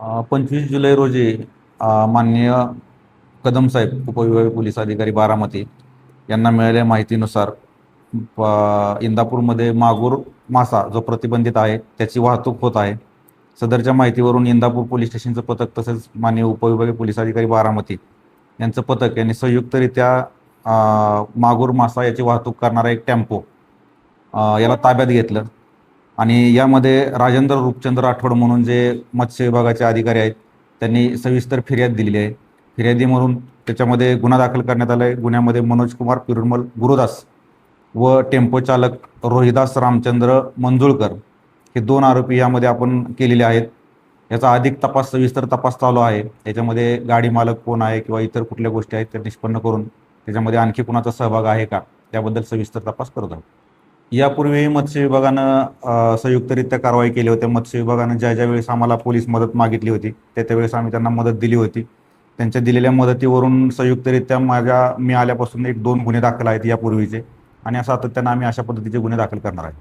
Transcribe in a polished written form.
25 जुलै रोजी माननीय कदम साहेब उपविभागीय पोलीस अधिकारी बारामती यांना मिळालेल्या माहितीनुसार इंदापूरमध्ये मागूर मासा जो प्रतिबंधित आहे त्याची वाहतूक होत आहे. सदरच्या माहितीवरून इंदापूर पोलीस स्टेशनचं पथक तसेच माननीय उपविभागीय पोलीस अधिकारी बारामती यांचं पथक यांनी संयुक्तरित्या मागूर मासा याची वाहतूक करणारा एक टेम्पो याला ताब्यात घेतलं. आणि यामध्ये राजेंद्र रूपचंद्र राठोड म्हणून जे मत्स्य विभागाचे अधिकारी आहेत त्यांनी सविस्तर फिर्याद दिलेली आहे. फिर्यादी म्हणून त्याच्यामध्ये गुन्हा दाखल करण्यात आला आहे. गुन्ह्यामध्ये मनोज कुमार पिरुमल गुरुदास व टेम्पो चालक रोहिदास रामचंद्र मंजुळकर हे 2 आरोपी यामध्ये आपण केलेले आहेत. याचा अधिक तपास सविस्तर तपास चालू आहे. याच्यामध्ये गाडी मालक कोण आहे किंवा इतर कुठल्या गोष्टी आहेत त्या निष्पन्न करून त्याच्यामध्ये आणखी कुणाचा सहभाग आहे का त्याबद्दल सविस्तर तपास करत आहोत. यापूर्वी मत्स्य विभागानं संयुक्तरित्या कारवाई केली होती. मत्स्य विभागानं ज्या वेळेस आम्हाला पोलीस मदत मागितली होती त्यावेळेस आम्ही त्यांना मदत दिली होती. त्यांच्या दिलेल्या मदतीवरून संयुक्तरित्या मी आल्यापासून 1-2 गुन्हे दाखल आहेत यापूर्वीचे आणि सातत्यानं आम्ही अशा पद्धतीचे गुन्हे दाखल करणार आहे.